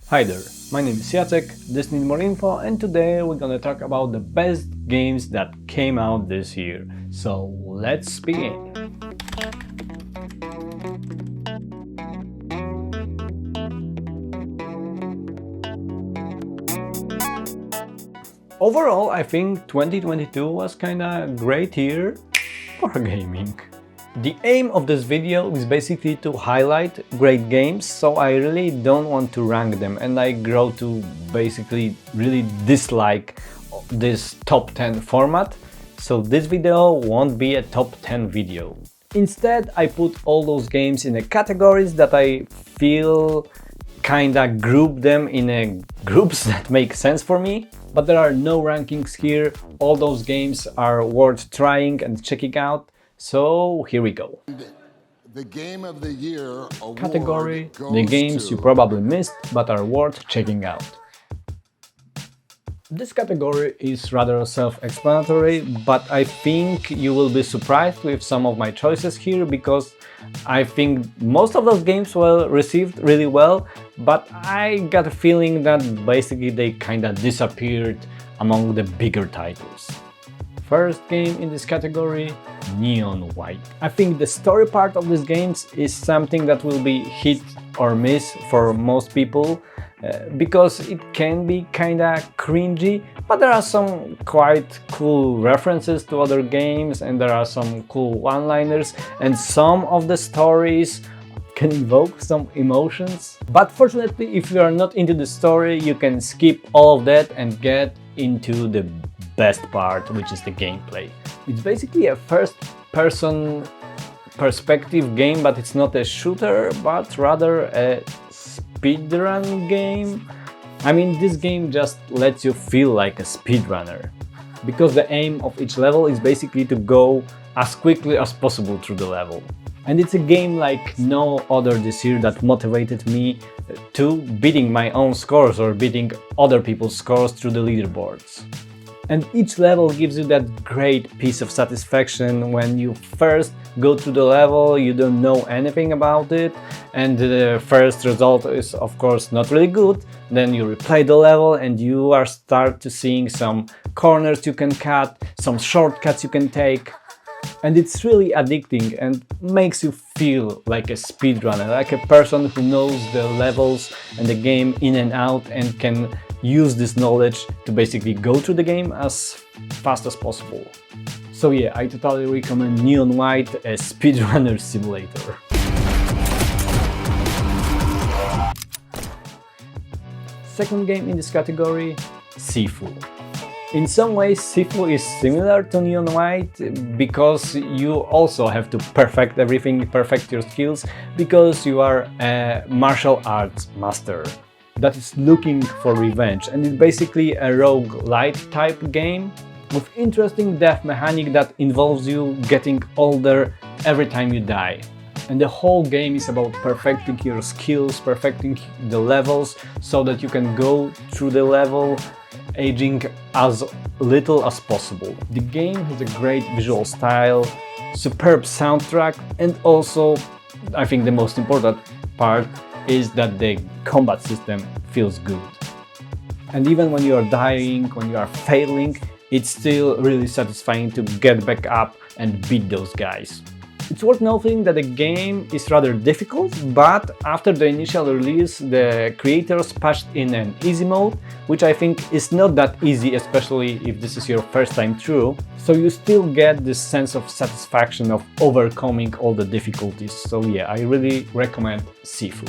Hi there, my name is Jacek, this needs more info, and today we're gonna talk about the best games that came out this year. So let's begin. Overall, I think 2022 was kinda great year for gaming. The aim of this video is basically to highlight great games, so I really don't want to rank them, and I grow to basically really dislike this top 10 format, so this video won't be a top 10 video. Instead, I put all those games in the categories that I feel kinda group them in a groups that make sense for me. But there are no rankings here, all those games are worth trying and checking out. So here we go. The Game of the Year award Category: goes the games you probably missed but are worth checking out. This category is rather self-explanatory, but I think you will be surprised with some of my choices here, because I think most of those games were received really well, but I got a feeling that basically they kinda disappeared among the bigger titles. First game in this category, Neon White. I think the story part of these games is something that will be hit or miss for most people, because it can be kinda cringy, but there are some quite cool references to other games, and there are some cool one-liners, and some of the stories can evoke some emotions. But fortunately, if you are not into the story, you can skip all of that and get into the best part, which is the gameplay. It's basically a first-person perspective game, but it's not a shooter, but rather a speedrun game. I mean, this game just lets you feel like a speedrunner, because the aim of each level is basically to go as quickly as possible through the level. And it's a game like no other this year that motivated me to beating my own scores or beating other people's scores through the leaderboards. And each level gives you that great piece of satisfaction when you first go through the level, you don't know anything about it, and the first result is of course not really good. Then you replay the level and you are start to seeing some corners you can cut, some shortcuts you can take. And it's really addicting and makes you feel like a speedrunner, like a person who knows the levels and the game in and out and can use this knowledge to basically go through the game as fast as possible. So yeah, I totally recommend Neon White, a speedrunner simulator. Second game in this category, Sifu. In some ways, Sifu is similar to Neon White, because you also have to perfect everything, perfect your skills, because you are a martial arts master that is looking for revenge, and it's basically a roguelite type game with interesting death mechanic that involves you getting older every time you die. And the whole game is about perfecting your skills, perfecting the levels, so that you can go through the level aging as little as possible. The game has a great visual style, superb soundtrack, and also, I think the most important part is that the combat system feels good. And even when you are dying, when you are failing, it's still really satisfying to get back up and beat those guys. It's worth noting that the game is rather difficult, but after the initial release, the creators patched in an easy mode, which I think is not that easy, especially if this is your first time through. So you still get this sense of satisfaction of overcoming all the difficulties. So yeah, I really recommend Sifu.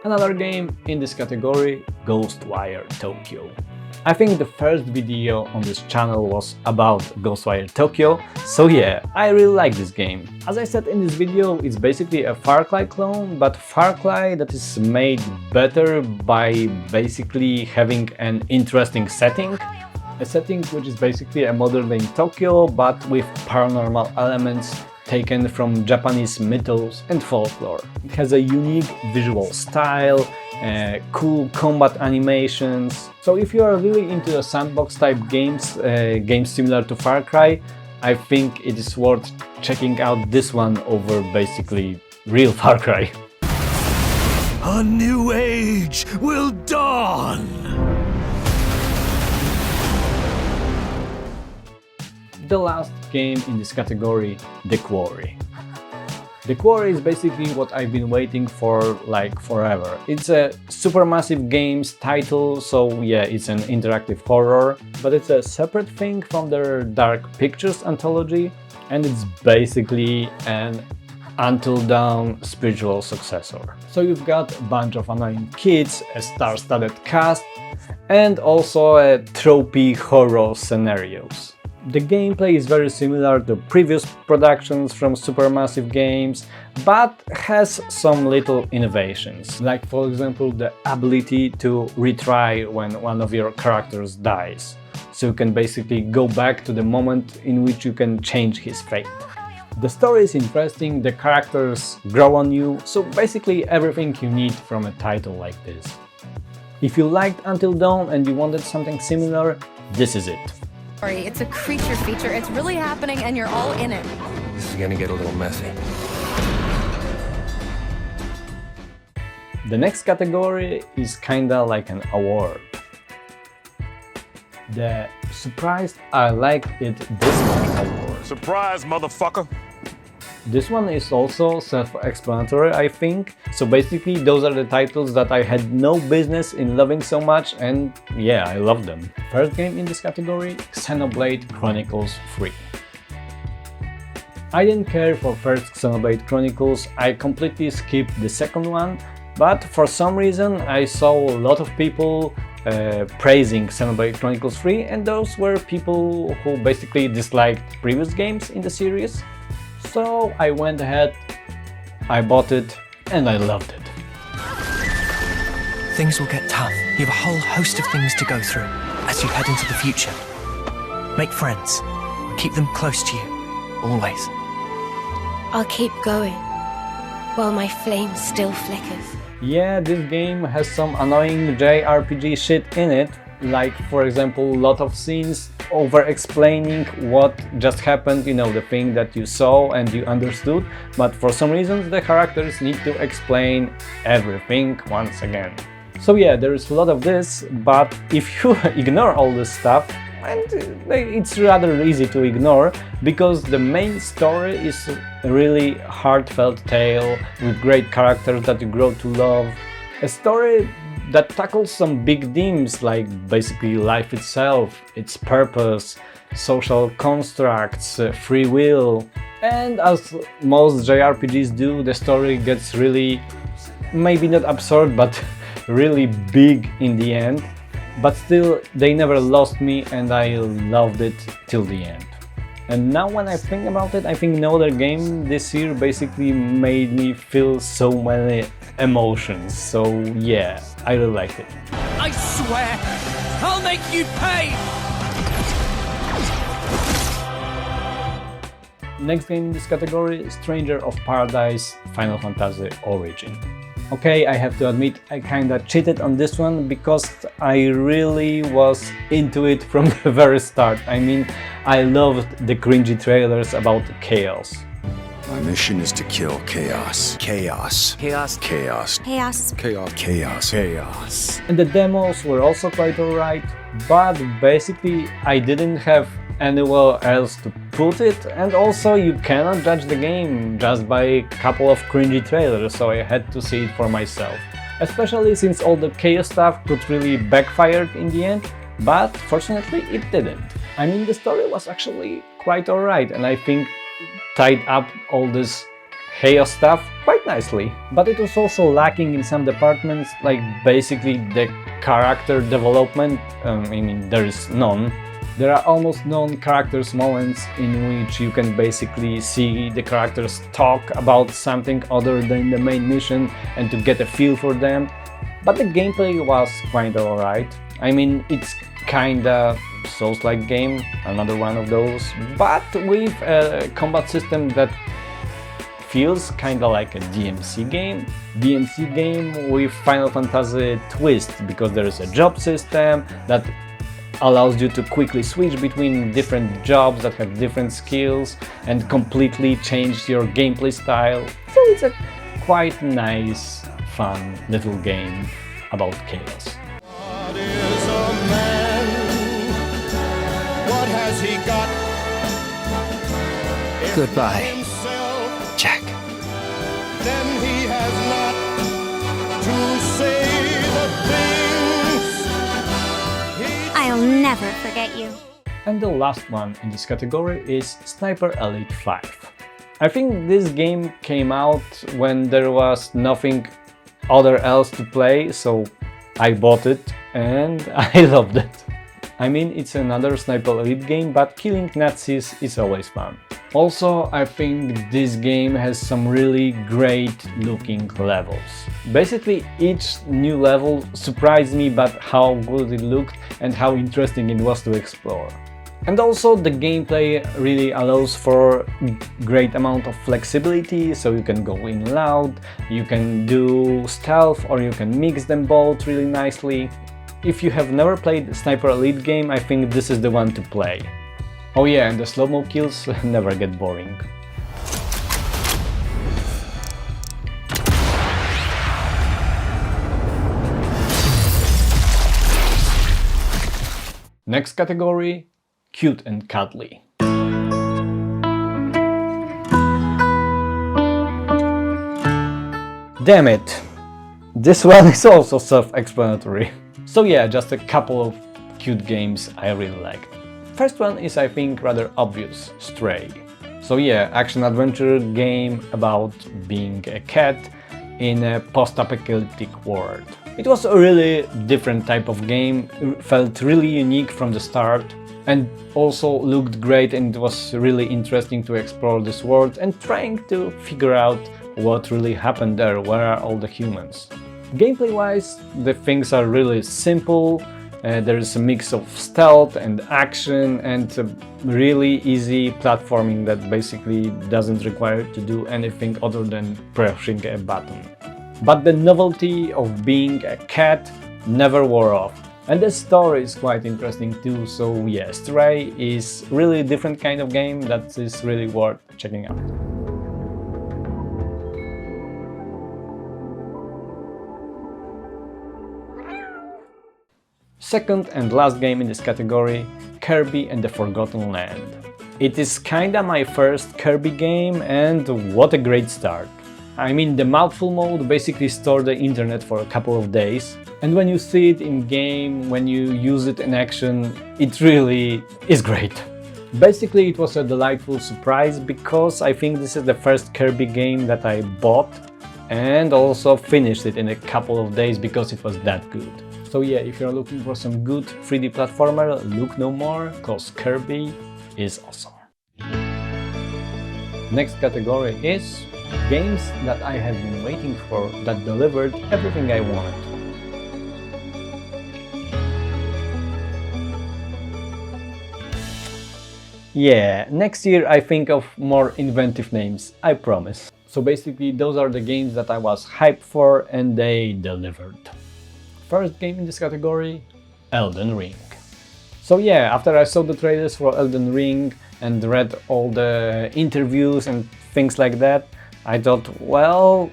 Another game in this category, Ghostwire Tokyo. I think the first video on this channel was about Ghostwire Tokyo, so yeah, I really like this game. As I said in this video, it's basically a Far Cry clone, but Far Cry that is made better by basically having an interesting setting. A setting which is basically a modern day Tokyo, but with paranormal elements taken from Japanese mythos and folklore. It has a unique visual style, cool combat animations. So if you are really into the sandbox type games, games similar to Far Cry, I think it is worth checking out this one over basically real Far Cry. A new age will dawn! The last game in this category, The Quarry. The Quarry is basically what I've been waiting for like forever. It's a Supermassive Games title, so yeah, it's an interactive horror, but it's a separate thing from their Dark Pictures anthology, and it's basically an Until Dawn spiritual successor. So you've got a bunch of annoying kids, a star-studded cast, and also a tropey horror scenarios. The gameplay is very similar to previous productions from Supermassive Games, but has some little innovations, like for example the ability to retry when one of your characters dies. So you can basically go back to the moment in which you can change his fate. The story is interesting, the characters grow on you, so basically everything you need from a title like this. If you liked Until Dawn and you wanted something similar, this is it. It's a creature feature, it's really happening and you're all in it. This is gonna get a little messy. The next category is kinda like an award. The Surprised I Liked It This Much award. Surprise, motherfucker! This one is also self-explanatory, I think. So basically those are the titles that I had no business in loving so much, and yeah, I love them. First game in this category, Xenoblade Chronicles 3. I didn't care for first Xenoblade Chronicles, I completely skipped the second one, but for some reason I saw a lot of people praising Xenoblade Chronicles 3, and those were people who basically disliked previous games in the series. So I went ahead, I bought it, and I loved it. Things will get tough. You have a whole host of things to go through as you head into the future. Make friends. Keep them close to you, always. I'll keep going while my flame still flickers. Yeah, this game has some annoying JRPG shit in it, like for example a lot of scenes over-explaining what just happened, you know, the thing that you saw and you understood, but for some reasons the characters need to explain everything once again. So yeah, there is a lot of this, but if you ignore all this stuff, and it's rather easy to ignore, because the main story is a really heartfelt tale with great characters that you grow to love. A story that tackles some big themes like basically life itself, its purpose, social constructs, free will. And as most JRPGs do, the story gets really, maybe not absurd, but really big in the end. But still, they never lost me and I loved it till the end. And now when I think about it, I think no other game this year basically made me feel so many emotions. So yeah, I really liked it. I swear, I'll make you pay! Next game in this category, Stranger of Paradise Final Fantasy Origin. Okay, I have to admit, I kinda cheated on this one because I really was into it from the very start. I mean, I loved the cringy trailers about chaos. My mission is to kill chaos. Chaos. Chaos. Chaos. Chaos. Chaos. Chaos. Chaos. And the demos were also quite alright, but basically I didn't have anywhere else to put it, and also you cannot judge the game just by a couple of cringy trailers, so I had to see it for myself. Especially since all the chaos stuff could really backfire in the end, but fortunately it didn't. I mean, the story was actually quite alright, and I think tied up all this chaos stuff quite nicely. But it was also lacking in some departments, like basically the character development. I mean, there is none. There are almost non-characters moments in which you can basically see the characters talk about something other than the main mission and to get a feel for them. But the gameplay was quite alright. I mean, it's kinda Souls-like game, another one of those, but with a combat system that feels kinda like a DMC game. DMC game with Final Fantasy twist, because there is a job system that allows you to quickly switch between different jobs that have different skills and completely change your gameplay style. So it's a quite nice, fun little game about chaos. What is a man? What has he got? If Goodbye, not himself, Jack. then he has not to say the things I'll never forget you. And the last one in this category is Sniper Elite 5. I think this game came out when there was nothing other else to play, so I bought it and I loved it. I mean, it's another Sniper Elite game, but killing Nazis is always fun. Also, I think this game has some really great looking levels. Basically, each new level surprised me about how good it looked and how interesting it was to explore. And also the gameplay really allows for great amount of flexibility, so you can go in loud, you can do stealth, or you can mix them both really nicely. If you have never played Sniper Elite game, I think this is the one to play. Oh yeah, and the slow-mo kills never get boring. Next category, cute and cuddly. Damn it! This one is also self-explanatory. So yeah, just a couple of cute games I really liked. First one is, I think, rather obvious, Stray. So yeah, action-adventure game about being a cat in a post-apocalyptic world. It was a really different type of game, felt really unique from the start, and also looked great, and it was really interesting to explore this world and trying to figure out what really happened there, where are all the humans. Gameplay-wise, the things are really simple. There is a mix of stealth and action and really easy platforming that basically doesn't require to do anything other than pressing a button. But the novelty of being a cat never wore off. And the story is quite interesting too, so yeah, Stray is really a different kind of game that is really worth checking out. Second and last game in this category, Kirby and the Forgotten Land. It is kinda my first Kirby game, and what a great start. I mean, the mouthful mode basically stored the internet for a couple of days, and when you see it in game, when you use it in action, it really is great. Basically, it was a delightful surprise because I think this is the first Kirby game that I bought and also finished it in a couple of days because it was that good. So yeah, if you're looking for some good 3D platformer, look no more, cause Kirby is awesome. Next category is games that I have been waiting for that delivered everything I wanted. Yeah, next year I think of more inventive names, I promise. So basically those are the games that I was hyped for and they delivered. First game in this category, Elden Ring. So yeah, after I saw the trailers for Elden Ring and read all the interviews and things like that, I thought, well,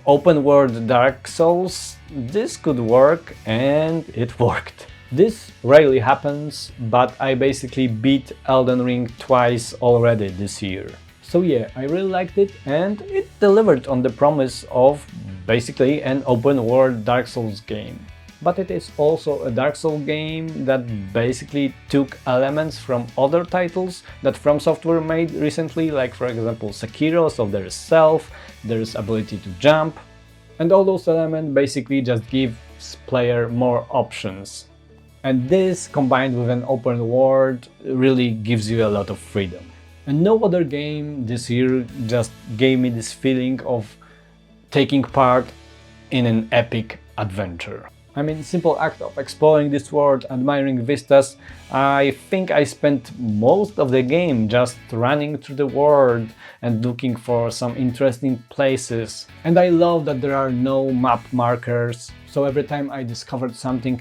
open world Dark Souls, this could work, and it worked. This rarely happens, but I basically beat Elden Ring twice already this year. So yeah, I really liked it, and it delivered on the promise of basically an open world Dark Souls game. But it is also a Dark Souls game that basically took elements from other titles that From Software made recently, like for example Sekiro, so there is stealth, there is ability to jump, and all those elements basically just give player more options. And this, combined with an open world, really gives you a lot of freedom. And no other game this year just gave me this feeling of taking part in an epic adventure. I mean, simple act of exploring this world, admiring vistas. I think I spent most of the game just running through the world and looking for some interesting places. And I love that there are no map markers, so every time I discovered something,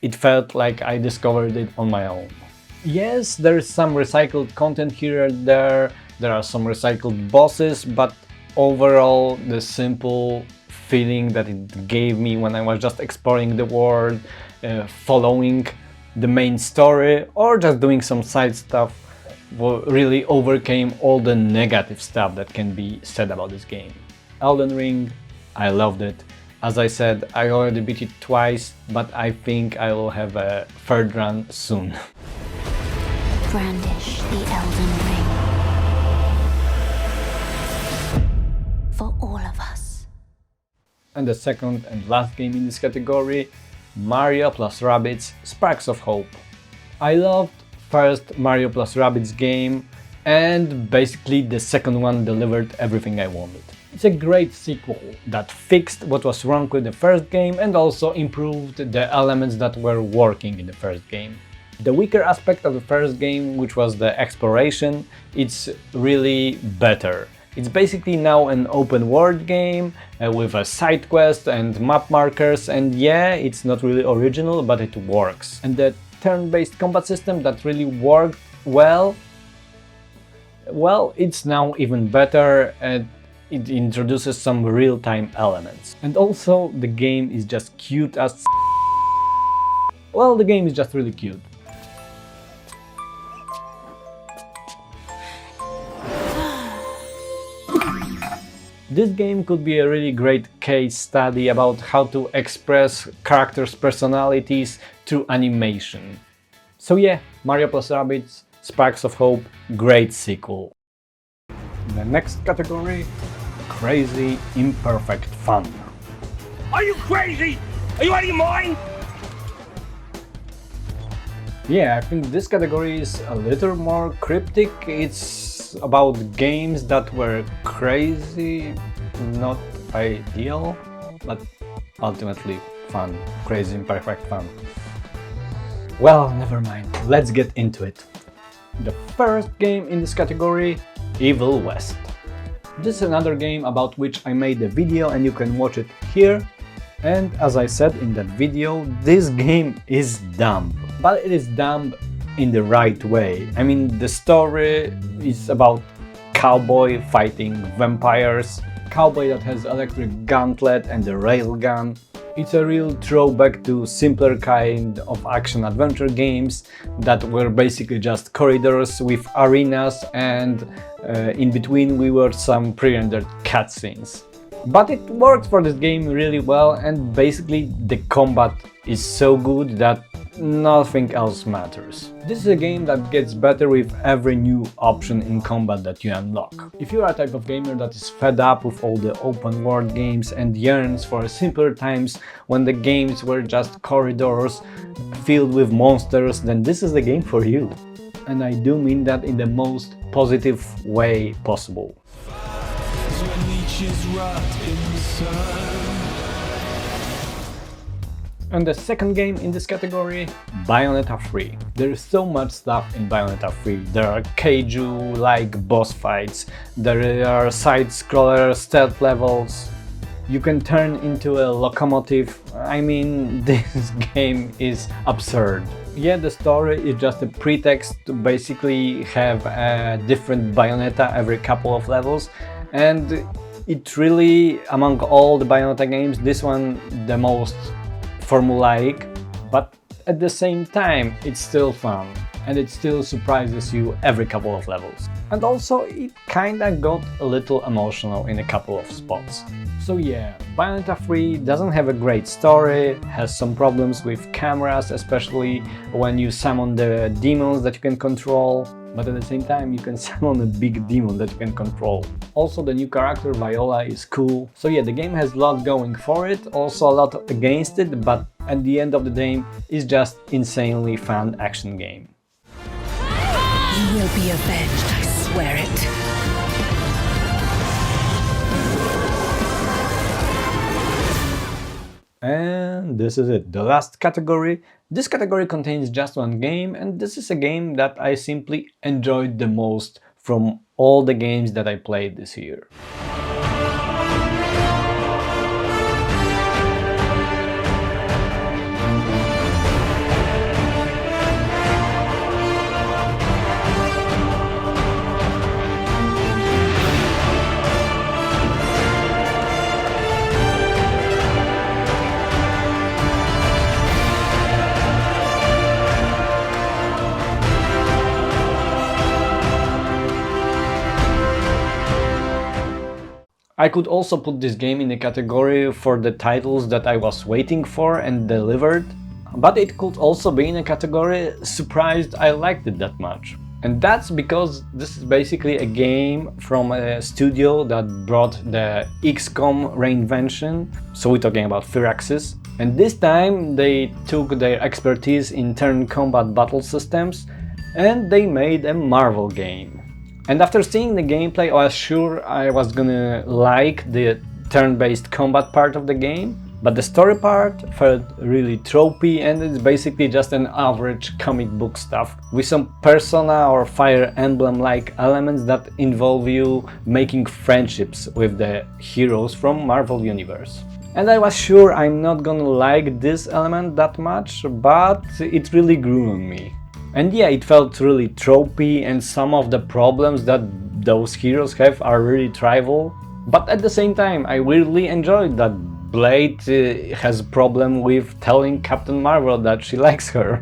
it felt like I discovered it on my own. Yes, there is some recycled content here and there are some recycled bosses, but overall the simple feeling that it gave me when I was just exploring the world, following the main story or just doing some side stuff really overcame all the negative stuff that can be said about this game. Elden Ring, I loved it. As I said, I already beat it twice, but I think I will have a third run soon. Brandish the Elden Ring. For all of us. And the second and last game in this category, Mario + Rabbids Sparks of Hope. I loved first Mario + Rabbids game, and basically the second one delivered everything I wanted. It's a great sequel that fixed what was wrong with the first game and also improved the elements that were working in the first game. The weaker aspect of the first game, which was the exploration, it's really better. It's basically now an open world game with a side quest and map markers, and yeah, it's not really original, but it works. And the turn-based combat system that really worked well, it's now even better, and it introduces some real-time elements. And also, the game is just cute as well, the game is just really cute. This game could be a really great case study about how to express characters' personalities through animation. So yeah, Mario + Rabbids Sparks of Hope, great sequel. The next category, crazy imperfect fun. Are you crazy? Are you out of your mind? Yeah, I think this category is a little more cryptic. It's about games that were crazy, not ideal, but ultimately fun. Crazy imperfect fun. Well, never mind, let's get into it. The first game in this category, Evil West. This is another game about which I made a video and you can watch it here. And as I said in that video, this game is dumb. But it is dumb in the right way. I mean, the story is about cowboy fighting vampires. Cowboy that has electric gauntlet and a railgun. It's a real throwback to simpler kind of action-adventure games that were basically just corridors with arenas, and in between we were some pre-rendered cutscenes. But it worked for this game really well, and basically the combat is so good that nothing else matters. This is a game that gets better with every new option in combat that you unlock. If you are a type of gamer that is fed up with all the open world games and yearns for simpler times when the games were just corridors filled with monsters, then this is the game for you. And I do mean that in the most positive way possible. And the second game in this category, Bayonetta 3. There is so much stuff in Bayonetta 3. There are kaiju-like boss fights, there are side-scroller stealth levels, you can turn into a locomotive. I mean, this game is absurd. Yeah, the story is just a pretext to basically have a different Bayonetta every couple of levels, and it really, among all the Bayonetta games, this one the most formulaic, but at the same time it's still fun and it still surprises you every couple of levels. And also it kinda got a little emotional in a couple of spots. So yeah, Bayonetta 3 doesn't have a great story, has some problems with cameras, especially when you summon the demons that you can control, but at the same time you can summon a big demon that you can control. Also the new character Viola is cool. So yeah, the game has a lot going for it, also a lot against it, but at the end of the day it's just insanely fun action game. You will be avenged, I swear it. And this is it, the last category. This category contains just one game, and this is a game that I simply enjoyed the most from all the games that I played this year. I could also put this game in the category for the titles that I was waiting for and delivered, but it could also be in a category surprised I liked it that much. And that's because this is basically a game from a studio that brought the XCOM reinvention, so we're talking about Firaxis. And this time they took their expertise in turn combat battle systems and they made a Marvel game. And after seeing the gameplay, I was sure I was gonna like the turn-based combat part of the game, but the story part felt really tropey and it's basically just an average comic book stuff with some Persona or Fire Emblem-like elements that involve you making friendships with the heroes from Marvel Universe. And I was sure I'm not gonna like this element that much, but it really grew on me. And yeah, it felt really tropey and some of the problems that those heroes have are really trivial. But at the same time, I weirdly enjoyed that Blade has a problem with telling Captain Marvel that she likes her.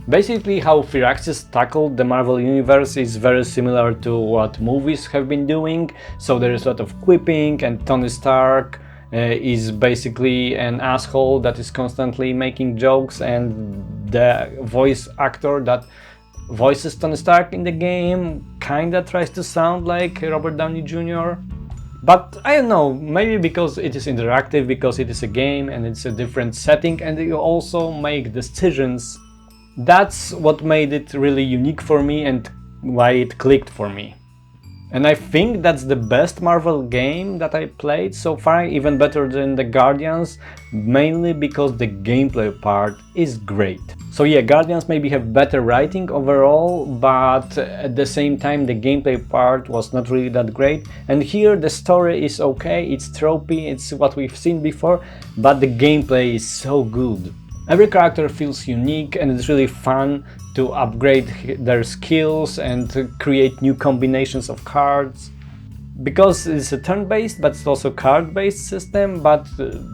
Basically, how Firaxis tackled the Marvel Universe is very similar to what movies have been doing, so there is a lot of quipping and Tony Stark is basically an asshole that is constantly making jokes, and the voice actor that voices Tony Stark in the game kinda tries to sound like Robert Downey Jr. But I don't know, maybe because it is interactive, because it is a game and it's a different setting and you also make decisions. That's what made it really unique for me and why it clicked for me. And I think that's the best Marvel game that I played so far, even better than the Guardians, mainly because the gameplay part is great. So yeah, Guardians maybe have better writing overall, but at the same time the gameplay part was not really that great. And here the story is okay, it's tropey, it's what we've seen before, but the gameplay is so good. Every character feels unique and it's really fun to upgrade their skills and to create new combinations of cards. Because it's a turn-based but it's also card-based system, but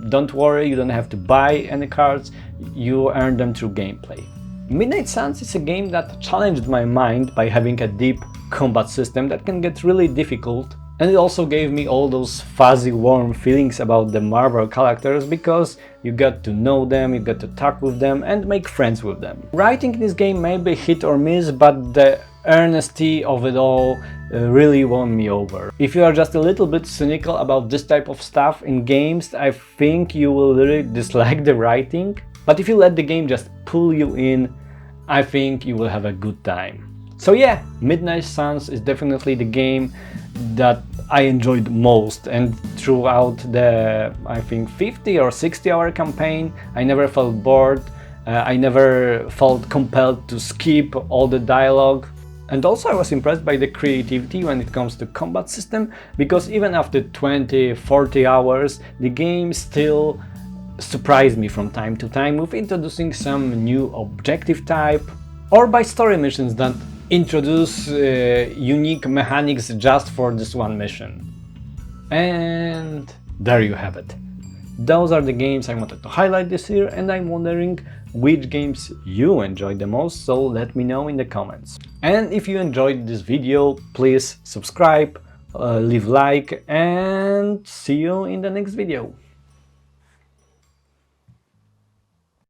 don't worry, you don't have to buy any cards, you earn them through gameplay. Midnight Suns is a game that challenged my mind by having a deep combat system that can get really difficult, and it also gave me all those fuzzy warm feelings about the Marvel characters because you got to know them, you got to talk with them and make friends with them. Writing in this game may be hit or miss, but the earnesty of it all really won me over. If you are just a little bit cynical about this type of stuff in games, I think you will really dislike the writing. But if you let the game just pull you in, I think you will have a good time. So yeah, Midnight Suns is definitely the game that I enjoyed most, and throughout the, I think, 50 or 60 hour campaign, I never felt bored, I never felt compelled to skip all the dialogue. And also I was impressed by the creativity when it comes to combat system, because even after 20-40 hours, the game still surprised me from time to time with introducing some new objective type, or by story missions that introduce unique mechanics just for this one mission. And there you have it. Those are the games I wanted to highlight this year, and I'm wondering which games you enjoyed the most, so let me know in the comments. And if you enjoyed this video, please subscribe, leave like, and see you in the next video.